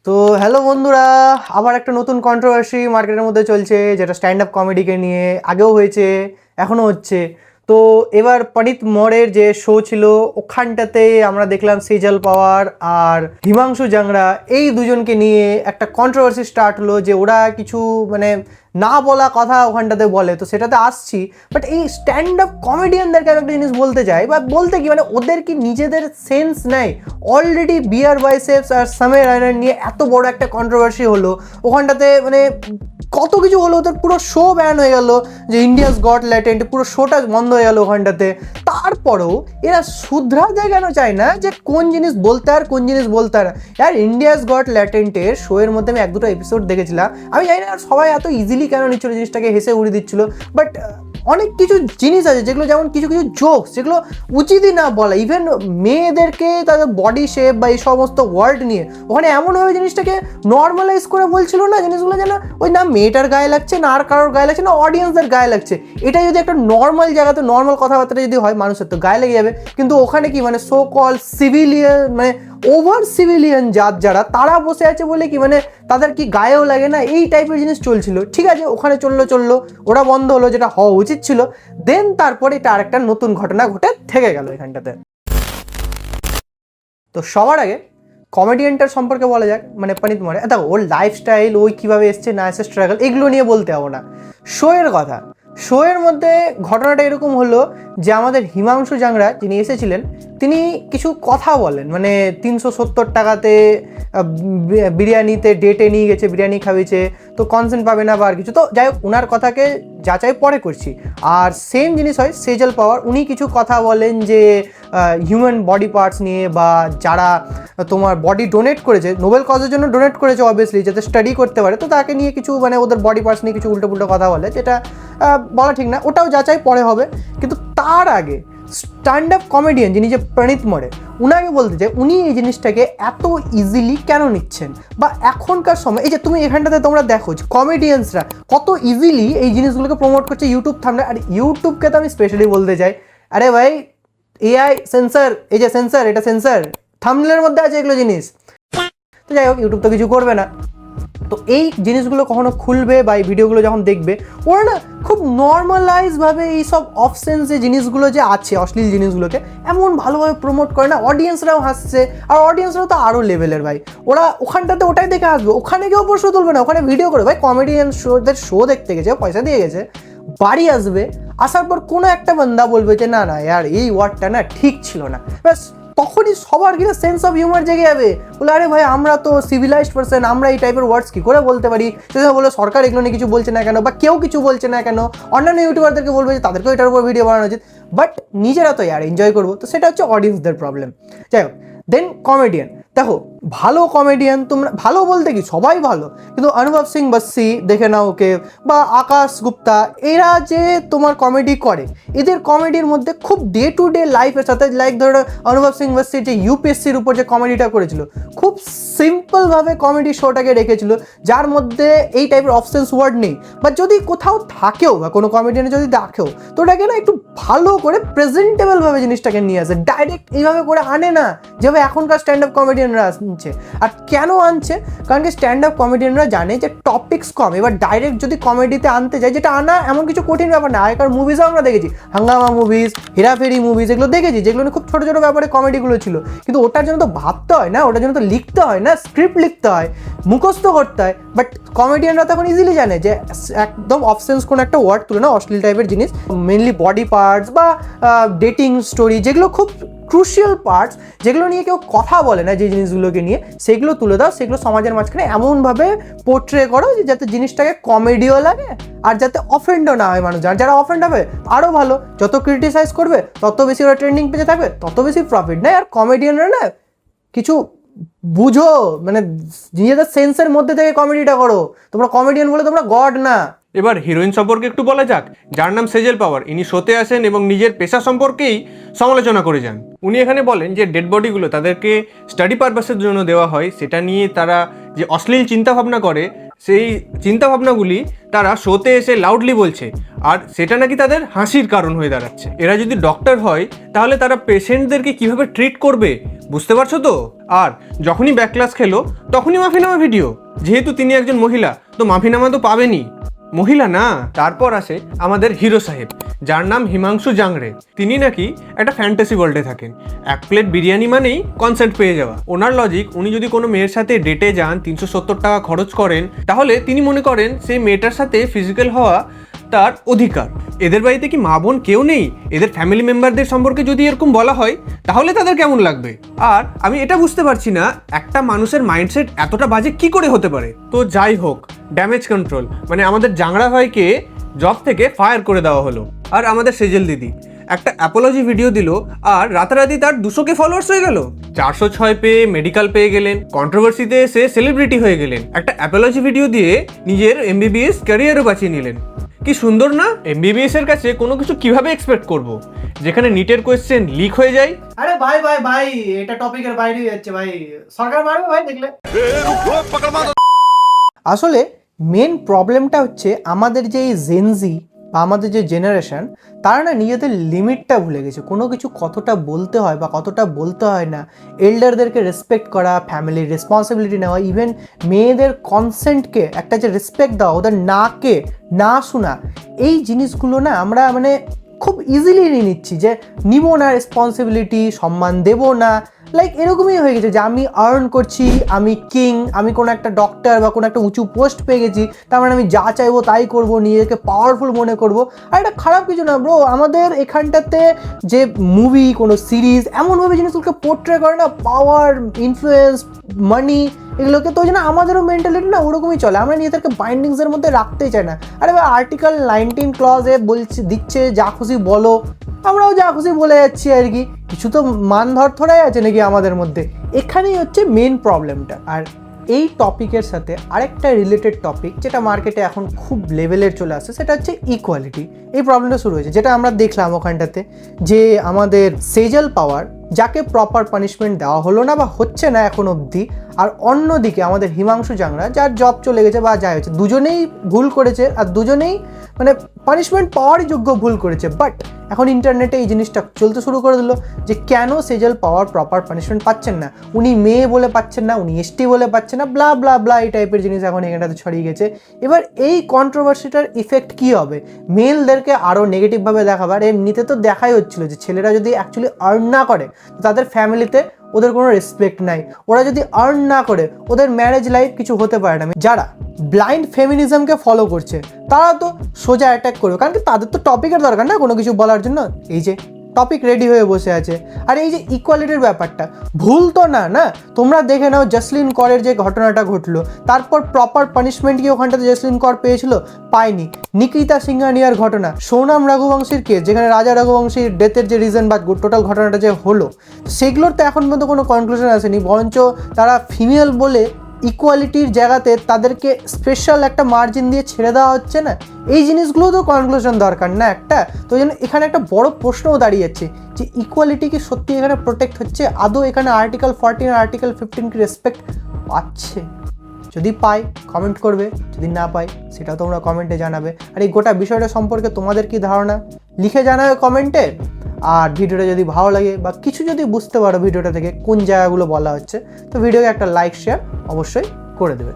তো হ্যালো বন্ধুরা, আবার একটা নতুন কন্ট্রোভার্সি মার্কেটের মধ্যে চলছে, যেটা স্ট্যান্ড আপ কমেডিকে নিয়ে আগেও হয়েছে, এখনও হচ্ছে। তো এবার পনিত মোড়ের যে শো ছিল, ওখানটাতে আমরা দেখলাম সেজল পাওয়ার আর হিমাংশু জাংরা এই দুজনকে নিয়ে একটা কন্ট্রোভার্সি স্টার্ট হলো, যে ওরা কিছু মানে না বলা কথা ওখানটাতে বলে। তো সেটাতে আসছি, বাট এই স্ট্যান্ড আপ কমেডিয়ানদেরকে আমি একটা জিনিস বলতে চাই, বা বলতে কি মানে ওদের কি নিজেদের সেন্স নেই? অলরেডি বিয়ার বাইসেপস আর সামের রায়নার নিয়ে এত বড় একটা কন্ট্রোভার্সি হলো, ওখানটাতে মানে কত কিছু হলো, ওদের পুরো শো ব্যান হয়ে গেল, যে ইন্ডিয়াস গট ল্যাটেন্ট পুরো শোটা বন্ধ হয়ে গেল ওখানটাতে। তারপরেও এরা শুধরাতে কেন চায় না যে কোন জিনিস বলতে আর কোন জিনিস বলতে আর আর ইন্ডিয়াস গট ল্যাটেন্টের শোয়ের মধ্যে আমি এক দুটো এপিসোড দেখেছিলাম। আমি জানি না সবাই এত ইজিলি কেন নিচ্ছিল জিনিসটাকে, হেসে উড়িয়ে দিচ্ছিল, বাট অনেক কিছু জিনিস আছে যেগুলো, যেমন কিছু কিছু জোকস যেগুলো উচিতই না বলা। ইভেন মেয়েদেরকে তাদের বডি শেপ বা এই সমস্ত ওয়ার্ড নিয়ে ওখানে এমনভাবে জিনিসটাকে নর্মালাইজ করে বলছিল না, জিনিসগুলো যেন ওই না মেয়েটার গায়ে লাগছে, না আর কারোর গায়ে লাগছে, না অডিয়েন্সদের গায়ে লাগছে। এটা যদি একটা নর্মাল জায়গাতে নর্মাল কথাবার্তা যদি হয়, মানুষের তো গায়ে লেগে যাবে। কিন্তু ওখানে কি মানে সো কল সিভিলিয়ান, মানে ওভার সিভিলিয়ান জাত যারা, তারা বসে আছে বলে কি মানে তাদের কি গায়েও লাগে না, এই টাইপের জিনিস চলছিল। ঠিক আছে, ওখানে চললো, ওরা বন্ধ হলো, যেটা হওয়া উচিত ছিল। দেন তারপরে এটা আরেকটা নতুন ঘটনা ঘটে থেকে গেল এখানটাতে। তো সবার আগে কমেডিয়ানটার সম্পর্কে বলা যাক, মানে পনিত মোড়ে। দেখো, ওর লাইফস্টাইল, ওই কীভাবে এসছে না এসে, স্ট্রাগল, এগুলো নিয়ে বলতে হবো না। শোয়ের কথা, শোয়ের মধ্যে ঘটনাটা এরকম হলো যে আমাদের হিমাংশু জাংরা যিনি এসেছিলেন, তিনি কিছু কথা বলেন, মানে 370 টাকাতে বিরিয়ানিতে ডেটে নিয়ে গেছে, বিরিয়ানি খাওয়িয়েছে, তো কনসেন্ট পাবে না বা আর কিছু। তো যাই হোক, ওনার কথাকে যাচাই পরে করছি। আর সেম জিনিস হয় সেজল পাওয়ার, উনি কিছু কথা বলেন যে হিউম্যান বডি পার্টস নিয়ে, বা যারা তোমার বডি ডোনেট করেছে, নোবেল কজের জন্য ডোনেট করেছে অবভিয়াসলি, যাতে স্টাডি করতে পারে, তো তাকে নিয়ে কিছু মানে ওদের বডি পার্টস নিয়ে কিছু উল্টো পুল্টো কথা বলে, যেটা বলা ঠিক না, ওটাও যাচাই পরে হবে। কিন্তু তার আগে স্ট্যান্ড আপ কমেডিয়ান যিনি, যে পনিত মোড়ে, উনাকে বলতে চাই উনি এই জিনিসটাকে এত ইজিলি কেন নিচ্ছেন, বা এখনকার সময় এই যে তুমি এখানটাতে তোমরা দেখো যে কমেডিয়ানসরা কত ইজিলি এই জিনিসগুলোকে প্রমোট করছে ইউটিউব থামলে। আর ইউটিউবকে তো আমি স্পেশালি বলতে চাই, আরে ভাই এআই সেন্সার, এই যে সেন্সার, এটা সেন্সার থাম্বনেলের মধ্যে আছে এগুলো জিনিস। তো যাই হোক, ইউটিউব তো কিছু করবে না। তো এই জিনিসগুলো কখনো খুলবে বা এই ভিডিওগুলো যখন দেখবে, ওরা না খুব নর্মালাইজভাবে এইসব অফসেন্স যে জিনিসগুলো যে আছে, অশ্লীল জিনিসগুলোকে এমন ভালোভাবে প্রমোট করে না, অডিয়েন্সরাও হাসছে। আর অডিয়েন্সরাও তো আরও লেভেলের ভাই, ওরা ওখানটাতে ওটাই দেখে আসবে, ওখানে কেউ প্রশ্ন তুলবে না, ওখানে ভিডিও করে ভাই কমেডিয়ান শোদের শো দেখতে গেছে, পয়সা দিয়ে গেছে, বাড়ি আসবে, আসার পর কোনো একটা বান্দা বলবে যে না না ইয়ার এই ওয়ার্ডটা না ঠিক ছিল না, ব্যাস তখনই সবার কিন্তু সেন্স অফ হিউমার জেগে যাবে। বলে আরে ভাই আমরা তো সিভিলাইজড পারসন, আমরা এই টাইপের ওয়ার্ডস কী করে বলতে পারি? সেটা বলে সরকার এগুলো নিয়ে কিছু বলছে না কেন, বা কেউ কিছু বলছে না কেন, অন্যান্য ইউটিউবারদেরকে বলবে যে তাদেরকেও এটার উপর ভিডিও বানানো উচিত, বাট নিজেরা তো ইয়ার এনজয় করবো। তো সেটা হচ্ছে অডিয়েন্সদের প্রবলেম। যাই হোক, দেন কমেডিয়ান, দেখো ভালো কমেডিয়ান, তোমরা ভালো বলতে কি সবাই ভালো, কিন্তু অনুভব সিং বস্সি দেখে নাও ওকে, বা আকাশ গুপ্তা, এরা যে তোমার কমেডি করে, এদের কমেডির মধ্যে খুব ডে টু ডে লাইফের সাথে, লাইক ধরো অনুভব সিং বস্সি যে ইউপিএসসির উপর যে কমেডিটা করেছিল, খুব সিম্পলভাবে কমেডি শোটাকে রেখেছিল, যার মধ্যে এই টাইপের অফসেন্স ওয়ার্ড নেই। বা যদি কোথাও থাকেও, বা কোনো কমেডিয়ানে যদি দেখেও, তো ওটাকে না একটু ভালো করে প্রেজেন্টেবলভাবে জিনিসটাকে নিয়ে আসে, ডাইরেক্ট এইভাবে করে আনে না যেভাবে এখনকার স্ট্যান্ড আপ কমেডিয়ানরা আনছে। আর কেন আনছে? কারণ কি স্ট্যান্ড আপ কমেডিয়ানরা জানে যে টপিক্স কম, এবার ডাইরেক্ট যদি কমেডিতে আনতে যায়, যেটা আনা এমন কিছু কঠিন ব্যাপার না। আগেকার মুভিজও আমরা দেখেছি, হাঙ্গামা মুভিজ, হেরাফেরি মুভিজ, এগুলো দেখেছি, যেগুলো খুব ছোটো ছোটো ব্যাপারে কমেডিগুলো ছিল। কিন্তু ওটার জন্য তো ভাবতে হয় না, ওটার জন্য তো লিখতে হয় না, স্ক্রিপ্ট লিখতে হয়, মুখস্থ করতে হয়। বাট কমেডিয়ানরা তখন ইজিলি জানে যে একদম অফসেন্স কোনো একটা ওয়ার্ড তুলে না, অশ্লীল টাইপের জিনিস, মেনলি বডি পার্টস বা ডেটিং স্টোরি, যেগুলো খুব ক্রুশিয়াল পার্টস, যেগুলো নিয়ে কেউ কথা বলে না, যে জিনিসগুলোকে নিয়ে, সেগুলো তুলে দাও, সেগুলো সমাজের মাঝখানে এমনভাবে পোর্ট্রে করো যে যাতে জিনিসটাকে কমেডিও লাগে, আর যাতে অফেন্ডও না হয় মানুষ। যারা অফেন্ড হবে আরও ভালো, যত ক্রিটিসাইজ করবে তত বেশি ওরা ট্রেন্ডিং পেজে থাকবে, তত বেশি প্রফিট নেয়। আর কমেডিয়ানরা না কিছু বুঝো, মানে নিজেদের সেন্সের মধ্যে থেকে কমেডিটা করো, তোমরা কমেডিয়ান বলে তোমরা গড না। এবার হিরোইন সম্পর্কে একটু বলা যাক, যার নাম সেজল পাওয়ার। ইনি শোতে আসেন এবং নিজের পেশা সম্পর্কেই সমালোচনা করে যান। উনি এখানে বলেন যে ডেড বডিগুলো তাদেরকে স্টাডি পারপাসের জন্য দেওয়া হয়, সেটা নিয়ে তারা যে অশ্লীল চিন্তাভাবনা করে, সেই চিন্তাভাবনাগুলি তারা শোতে এসে লাউডলি বলছে। আর সেটা নাকি তাদের হাসির কারণ হয়ে দাঁড়াচ্ছে। এরা যদি ডক্টর হয় তাহলে তারা পেশেন্টদেরকে কিভাবে ট্রিট করবে বুঝতে পারছো তো? আর যখনই ব্যাকক্লাস খেলো তখনই মাফিনামা ভিডিও। যেহেতু তিনি একজন মহিলা তো মাফিনামা তো পাবেনই। মহিলা না, তারপর আসে আমাদের হিরো সাহেব, যার নাম হিমাংশু জাংরে। তিনি নাকি একটা ফ্যান্টাসি ওয়ার্ল্ডে থাকেন। এক প্লেট বিরিয়ানি মানেই কনসেন্ট পেয়ে যাওয়া। ওনার লজিক, উনি যদি কোনো মেয়ের সাথে ডেটে যান, 370 টাকা খরচ করেন, তাহলে তিনি মনে করেন সেই মেয়েটার সাথে ফিজিক্যাল হওয়া তার অধিকার। এদের বাড়িতে কি মা বোন কেউ নেই? এদের ফ্যামিলি মেম্বারদের সম্পর্কে যদি এরকম বলা হয় তাহলে তাদের কেমন লাগবে? আর আমি এটা বুঝতে পারছি না একটা মানুষের মাইন্ডসেট এতটা বাজে কি করে হতে পারে। তো যাই হোক, ড্যামেজ কন্ট্রোল মানে আমাদের জাংড়া ভাইকে জব থেকে ফায়ার করে দেওয়া হলো। আর আমাদের সেজেল দিদি একটা অ্যাপোলজি ভিডিও দিল আর রাতারাতি তার 200K ফলোয়ার্স হয়ে গেল। 406 পেয়ে মেডিকেল পেয়ে গেলেন, কন্ট্রোভার্সিতে এসে সেলিব্রিটি হয়ে গেলেন। একটা অ্যাপোলজি ভিডিও দিয়ে নিজের MBBS ক্যারিয়ারও বাঁচিয়ে নিলেন। কি সুন্দর না? MBBS এর কাছে কোনো কিছু কিভাবে এক্সপেক্ট করব যেখানে নিটের কোয়েশ্চেন লিক হয়ে যায়। আরে ভাই ভাই ভাই, এটা টপিকের বাইরে যাচ্ছে ভাই, সরকার মারবে ভাই দেখলে। আসলে মেন প্রবলেমটা হচ্ছে আমাদের যে এই জেনজি বা আমাদের যে জেনারেশন, তারা না নিজেদের লিমিটটা ভুলে গেছে। কোনো কিছু কতটা বলতে হয় বা কতটা বলতে হয় না, এল্ডারদেরকে রেসপেক্ট করা, ফ্যামিলির রেসপন্সিবিলিটি নেওয়া, ইভেন মেয়েদের কনসেন্টকে একটা যে রেসপেক্ট দেওয়া, ওদের নাকে না শোনা, এই জিনিসগুলো না আমরা মানে খুব ইজিলি নিয়ে নিচ্ছি যে নিব না রেসপন্সিবিলিটি, সম্মান দেব না। লাইক এরকমই হয়ে গেছে যে আমি আর্ন করছি, আমি কিং, আমি কোনো একটা ডক্টর বা কোনো একটা উঁচু পোস্ট পেয়ে গেছি, তার মানে আমি যা চাইবো তাই করব, নিজেকে পাওয়ারফুল মনে করব। আর এটা খারাপ কিছু না ব্রো। আমাদের এখানটাতে যে মুভি, কোনো সিরিজ এমনভাবে জিনিসগুলোকে পোর্ট্রে করে না, পাওয়ার, ইনফ্লুয়েন্স, মানি, এগুলোকে, তো ওই জন্য আমাদেরও মেন্টালিটি না ওরকমই চলে। আমরা নিজেদেরকে বাইন্ডিংসের মধ্যে রাখতেই চাই না। আরে ভাই, আর্টিকেল 19 ক্লজে বলছে, দিচ্ছে যা খুশি বলো, আমরাও যা খুশি বলে যাচ্ছি আর কি। কিছু তো মান ধরাই আছে নাকি আমাদের মধ্যে? এখানেই হচ্ছে মেন প্রবলেমটা। আর এই টপিকের সাথে আরেকটা রিলেটেড টপিক যেটা মার্কেটে এখন খুব লেভেলের চলে আসছে, সেটা হচ্ছে ইকুয়ালিটি। এই প্রবলেমটা শুরু হয়েছে, যেটা আমরা দেখলাম ওখানটাতে, যে আমাদের সেজল পাওয়ার, যাকে প্রপার পানিশমেন্ট দেওয়া হলো না বা হচ্ছে না এখন অবধি, আর অন্যদিকে আমাদের হিমাংশু জাংরা, যার জব চলে গেছে বা যা হয়েছে, দুজনেই ভুল করেছে আর দুজনেই মানে পানিশমেন্ট পাওয়ারই যোগ্য ভুল করেছে। বাট এখন ইন্টারনেটে এই জিনিসটা চলতে শুরু করে দিল যে কেন সেজল পাওয়ার প্রপার পানিশমেন্ট পাচ্ছেন না, উনি মেয়ে বলে পাচ্ছেন না, উনি এসটি বলে পাচ্ছেন না, ব্লা ব্লা ব্লা, এই টাইপের জিনিস এখন এখানটাতে ছড়িয়ে গেছে। এবার এই কন্ট্রোভার্সিটার ইফেক্ট কী হবে? মেলদেরকে আরও নেগেটিভভাবে দেখাবার। এমনিতে তো দেখাই হচ্ছিল যে ছেলেরা যদি অ্যাকচুয়ালি আর্ন না করে তাদের ফ্যামিলিতে ওদের কোনো রেসপেক্ট নাই। ওরা যদি আর্ন না করে ওদের ম্যারেজ লাইফ কিছু হতে পারে না। যারা ব্লাইন্ড ফেমিনিজমকে ফলো করছে তারা তো সোজা অ্যাটাক করবে, কারণ কি তাদের তো টপিকের দরকার না কোনো কিছু বলার জন্য। এই যে টপিক রেডি হয়ে বসে আছে। আর এই যে ইকুয়ালিটির ব্যাপারটা, ভুল তো না না, তোমরা দেখে নাও জসলিন করের যে ঘটনাটা ঘটলো, তারপর প্রপার পানিশমেন্ট কি ওখানটাতে জসলিন কর পেয়েছিল? পায়নি। নিকিতা সিংহানিয়ার ঘটনা, সোনাম রঘুবংশীর কেস, যেখানে রাজা রঘুবংশীর ডেথের যে রিজন বা টোটাল ঘটনাটা যে হলো, সেগুলোর তো এখন পর্যন্ত কোনো কনক্লুশন আসেনি। বরঞ্চ তারা ফিমেল বলে ইকুয়ালিটির জায়গাতে তাদেরকে স্পেশাল একটা মার্জিন দিয়ে ছেড়ে দেওয়া হচ্ছে না। এই জিনিসগুলো তো কনক্লুশন দরকার না একটা। তো ওই জন্য এখানে একটা বড় প্রশ্নও দাঁড়িয়ে যাচ্ছে যে ইকুয়ালিটি কি সত্যি এখানে প্রোটেক্ট হচ্ছে? আদৌ এখানে আর্টিকেল 14 আর আর্টিকেল 15 কি রেসপেক্ট পাচ্ছে? যদি পাই কমেন্ট করবে, যদি না পাই সেটাও তোমরা কমেন্টে জানাবে। আর এই গোটা বিষয়টা সম্পর্কে তোমাদের কি ধারণা লিখে জানাবে কমেন্টে। আর ভিডিওটা যদি ভালো লাগে বা কিছু যদি বুঝতে পারো ভিডিওটা থেকে কোন জায়গাগুলো বলা হচ্ছে, তো ভিডিওকে একটা লাইক শেয়ার অবশ্যই করে দেবে।